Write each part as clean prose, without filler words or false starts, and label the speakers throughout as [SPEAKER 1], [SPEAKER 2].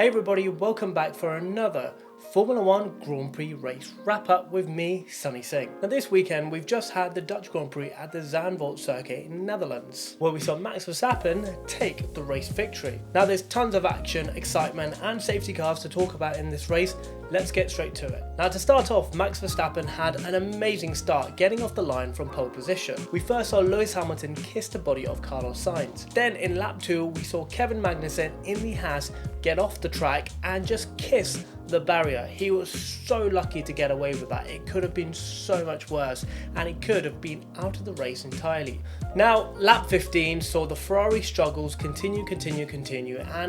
[SPEAKER 1] Hey everybody, welcome back for another Formula 1 Grand Prix race wrap up with me, Sunny Singh. Now this weekend we've just had the Dutch Grand Prix at the Zandvoort circuit in Netherlands, where we saw Max Verstappen take the race victory. Now there's tons of action, excitement and safety cars to talk about in this race. Let's get straight to it. Now to start off, Max Verstappen had an amazing start getting off the line from pole position. We first saw Lewis Hamilton kiss the body of Carlos Sainz. Then in lap 2 we saw Kevin Magnussen in the Haas get off the track and just kiss the barrier. He was so lucky to get away with that. It could have been so much worse and he could have been out of the race entirely. Now lap 15 saw the Ferrari struggles continue. I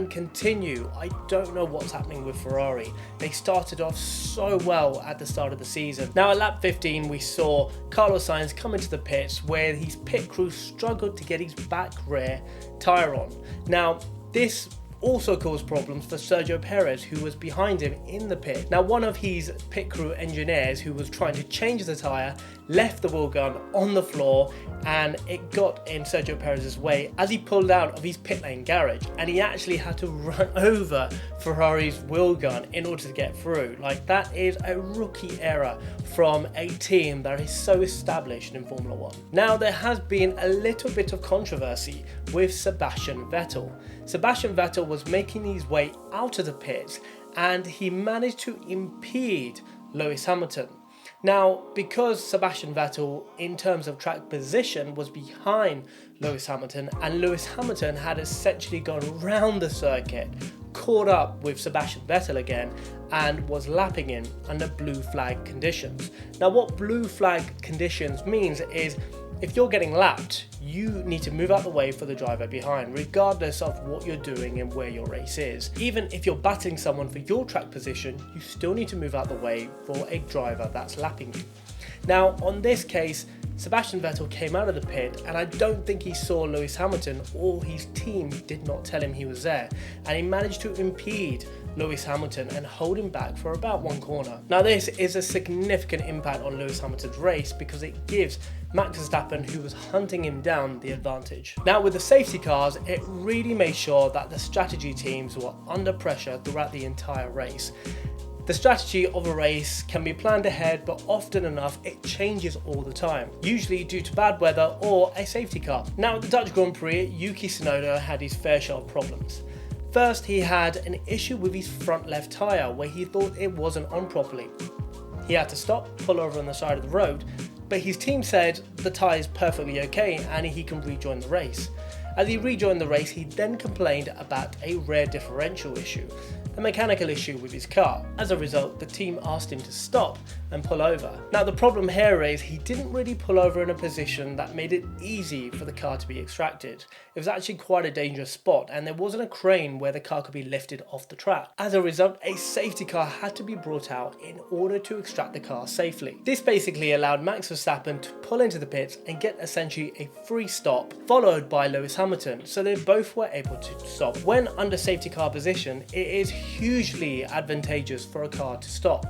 [SPEAKER 1] don't know what's happening with Ferrari. They started off so well at the start of the season. Now at lap 15 we saw Carlos Sainz come into the pits where his pit crew struggled to get his back rear tyre on. Now this also caused problems for Sergio Perez, who was behind him in the pit. Now one of his pit crew engineers who was trying to change the tyre left the wheel gun on the floor and it got in Sergio Perez's way as he pulled out of his pit lane garage, and he actually had to run over Ferrari's wheel gun in order to get through. Like, that is a rookie error from a team that is so established in Formula 1. Now there has been a little bit of controversy with Sebastian Vettel. Sebastian Vettel was making his way out of the pits and he managed to impede Lewis Hamilton. Now, because Sebastian Vettel, in terms of track position, was behind Lewis Hamilton, and Lewis Hamilton had essentially gone round the circuit, caught up with Sebastian Vettel again, and was lapping him under blue flag conditions. Now, what blue flag conditions means is if you're getting lapped, you need to move out the way for the driver behind, regardless of what you're doing and where your race is. Even if you're battling someone for your track position, you still need to move out the way for a driver that's lapping you. Now, on this case, Sebastian Vettel came out of the pit and I don't think he saw Lewis Hamilton, or his team did not tell him he was there, and he managed to impede Lewis Hamilton and hold him back for about one corner. Now this is a significant impact on Lewis Hamilton's race because it gives Max Verstappen, who was hunting him down, the advantage. Now with the safety cars, it really made sure that the strategy teams were under pressure throughout the entire race. The strategy of a race can be planned ahead, but often enough it changes all the time, usually due to bad weather or a safety car. Now at the Dutch Grand Prix, Yuki Tsunoda had his fair share of problems. First, he had an issue with his front left tyre where he thought it wasn't on properly. He had to stop, pull over on the side of the road, but his team said the tyre is perfectly okay and he can rejoin the race. As he rejoined the race, he then complained about a rear differential issue, a mechanical issue with his car. As a result, the team asked him to stop and pull over. Now the problem here is he didn't really pull over in a position that made it easy for the car to be extracted. It was actually quite a dangerous spot and there wasn't a crane where the car could be lifted off the track. As a result, a safety car had to be brought out in order to extract the car safely. This basically allowed Max Verstappen to pull into the pits and get essentially a free stop, followed by Lewis Hamilton, so they both were able to stop. When under safety car position, it is hugely advantageous for a car to stop.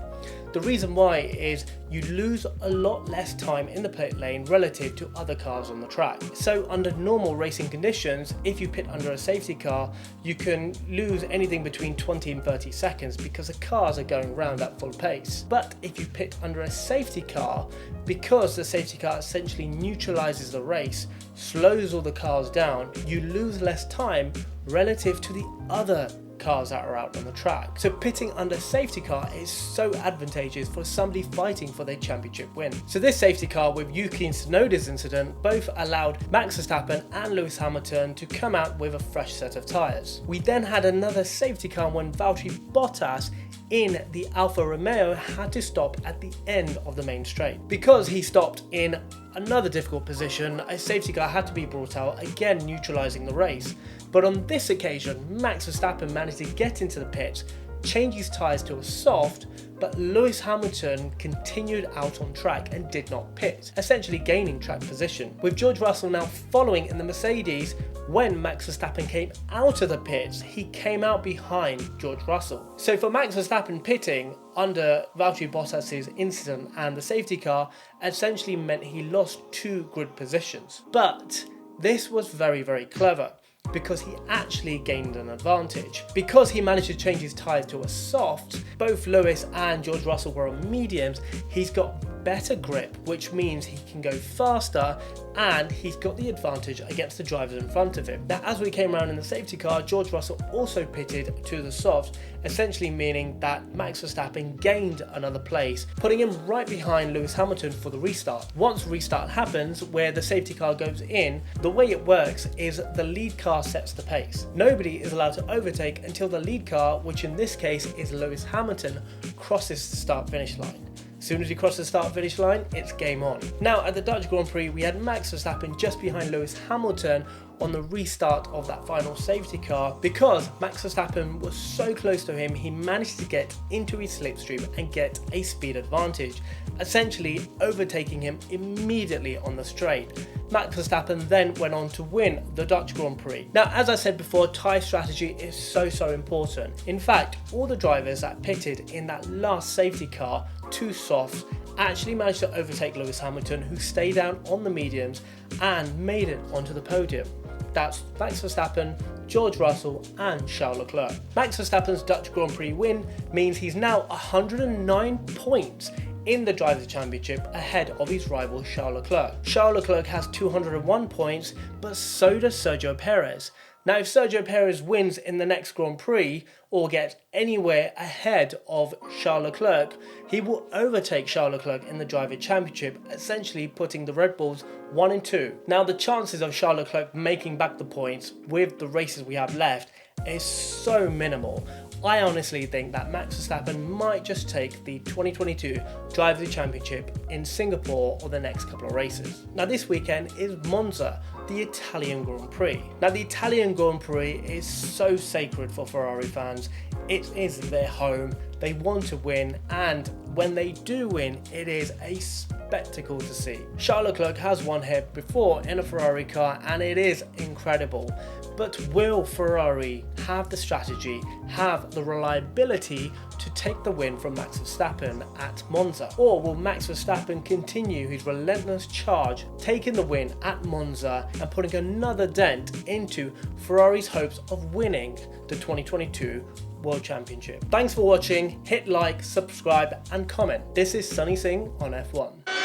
[SPEAKER 1] The reason why is you lose a lot less time in the pit lane relative to other cars on the track. So under normal racing conditions, if you pit under a safety car, you can lose anything between 20 and 30 seconds because the cars are going around at full pace. But if you pit under a safety car, because the safety car essentially neutralizes the race, slows all the cars down, you lose less time relative to the other cars that are out on the track. So pitting under safety car is so advantageous for somebody fighting for their championship win. So this safety car with Yuki and Tsunoda's incident both allowed Max Verstappen and Lewis Hamilton to come out with a fresh set of tyres. We then had another safety car when Valtteri Bottas in the Alfa Romeo had to stop at the end of the main straight. Because he stopped in another difficult position, a safety car had to be brought out, again neutralising the race. But on this occasion, Max Verstappen managed to get into the pits, change his tyres to a soft, but Lewis Hamilton continued out on track and did not pit, essentially gaining track position. With George Russell now following in the Mercedes, when Max Verstappen came out of the pits, he came out behind George Russell. So for Max Verstappen, pitting under Valtteri Bottas' incident and the safety car essentially meant he lost 2 grid positions. But this was very, very clever. because he actually gained an advantage. Because he managed to change his tyres to a soft, both Lewis and George Russell were on mediums, he's got better grip, which means he can go faster and he's got the advantage against the drivers in front of him. Now, as we came around in the safety car, George Russell also pitted to the soft, essentially meaning that Max Verstappen gained another place, putting him right behind Lewis Hamilton for the restart. Once restart happens, where the safety car goes in, the way it works is the lead car sets the pace. Nobody is allowed to overtake until the lead car, which in this case is Lewis Hamilton, crosses the start-finish line. As soon as he crosses the start-finish line, it's game on. Now, at the Dutch Grand Prix, we had Max Verstappen just behind Lewis Hamilton on the restart of that final safety car. Because Max Verstappen was so close to him, he managed to get into his slipstream and get a speed advantage, essentially overtaking him immediately on the straight. Max Verstappen then went on to win the Dutch Grand Prix. Now, as I said before, tyre strategy is so important. In fact, all the drivers that pitted in that last safety car, two softs, actually managed to overtake Lewis Hamilton, who stayed down on the mediums and made it onto the podium. That's Max Verstappen, George Russell and Charles Leclerc. Max Verstappen's Dutch Grand Prix win means he's now 109 points in the Drivers' Championship ahead of his rival Charles Leclerc. Charles Leclerc has 201 points, but so does Sergio Perez. Now, if Sergio Perez wins in the next Grand Prix or gets anywhere ahead of Charles Leclerc, he will overtake Charles Leclerc in the Drivers' Championship, essentially putting the Red Bulls 1 and 2. Now, the chances of Charles Leclerc making back the points with the races we have left is so minimal. I honestly think that Max Verstappen might just take the 2022 Drivers' Championship in Singapore or the next couple of races. Now, this weekend is Monza, the Italian Grand Prix. Now, the Italian Grand Prix is so sacred for Ferrari fans. It is their home, they want to win, and when they do win, it is a spectacle to see. Charles Leclerc has won here before in a Ferrari car and it is incredible. But will Ferrari have the strategy, have the reliability to take the win from Max Verstappen at Monza? Or will Max Verstappen continue his relentless charge, taking the win at Monza and putting another dent into Ferrari's hopes of winning the 2022 World Championship? Thanks for watching, hit like, subscribe and comment. This is Sunny Singh on F1.